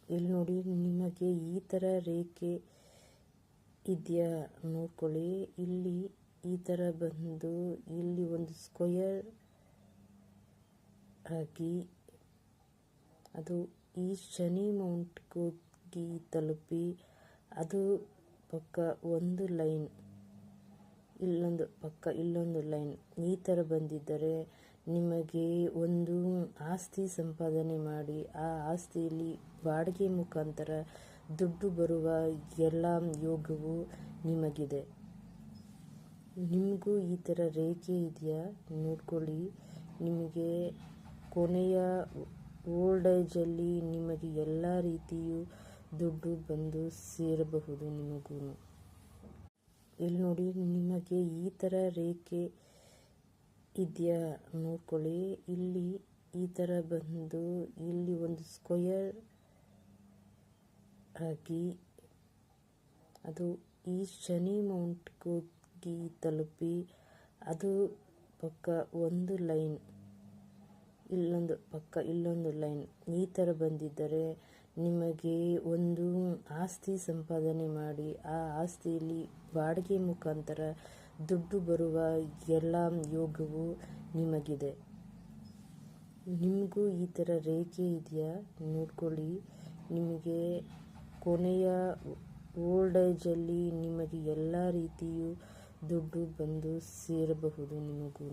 ಇಲ್ಲಿ ನೋಡಿ, ನಿಮಗೆ ಈ ಥರ ರೇಖೆ ಇದೆಯಾ ನೋಡ್ಕೊಳ್ಳಿ. ಇಲ್ಲಿ ಈ ಥರ ಬಂದು ಇಲ್ಲಿ ಒಂದು ಸ್ಕ್ವಯರ್ ಆಗಿ ಅದು ಈ ಶನಿ ಮೌಂಟ್ಗೋಗಿ ತಲುಪಿ, ಅದು ಪಕ್ಕ ಒಂದು ಲೈನ್, ಇಲ್ಲೊಂದು ಪಕ್ಕ ಇಲ್ಲೊಂದು ಲೈನ್ ಈ ಥರ ಬಂದಿದ್ದರೆ ನಿಮಗೆ ಒಂದು ಆಸ್ತಿ ಸಂಪಾದನೆ ಮಾಡಿ ಆ ಆಸ್ತಿಯಲ್ಲಿ ಬಾಡಿಗೆ ಮುಖಾಂತರ ದುಡ್ಡು ಬರುವ ಎಲ್ಲ ಯೋಗವು ನಿಮಗಿದೆ. ನಿಮಗೂ ಈ ಥರ ರೇಖೆ ಇದೆಯಾ ನೋಡ್ಕೊಳ್ಳಿ. ನಿಮಗೆ ಕೊನೆಯ ಓಲ್ಡ್ ಏಜಲ್ಲಿ ನಿಮಗೆ ಎಲ್ಲ ರೀತಿಯೂ ದುಡ್ಡು ಬಂದು ಸೇರಬಹುದು ನಿಮಗೂ. ಇಲ್ಲಿ ನೋಡಿ, ನಿಮಗೆ ಈ ಥರ ರೇಖೆ ಇದೆಯಾ ನೋಡ್ಕೊಳ್ಳಿ. ಇಲ್ಲಿ ಈ ಥರ ಬಂದು ಇಲ್ಲಿ ಒಂದು ಸ್ಕ್ವಯರ್ ಆಗಿ ಅದು ಈ ಶನಿ ಮೌಂಟ್ಗೋಗಿ ತಲುಪಿ, ಅದು ಪಕ್ಕ ಒಂದು ಲೈನ್, ಇಲ್ಲೊಂದು ಪಕ್ಕ ಇಲ್ಲೊಂದು ಲೈನ್ ಈ ಥರ ಬಂದಿದ್ದರೆ ನಿಮಗೆ ಒಂದು ಆಸ್ತಿ ಸಂಪಾದನೆ ಮಾಡಿ ಆ ಆಸ್ತಿಯಲ್ಲಿ ಬಾಡಿಗೆ ಮುಖಾಂತರ ದುಡ್ಡು ಬರುವ ಎಲ್ಲ ಯೋಗವು ನಿಮಗಿದೆ. ನಿಮಗೂ ಈ ಥರ ರೇಖೆ ಇದೆಯಾ ನೋಡ್ಕೊಳ್ಳಿ. ನಿಮಗೆ ಕೊನೆಯ ಓಲ್ಡ್ ಏಜಲ್ಲಿ ನಿಮಗೆ ಎಲ್ಲ ರೀತಿಯೂ ದುಡ್ಡು ಬಂದು ಸೇರಬಹುದು ನಿಮಗೂ.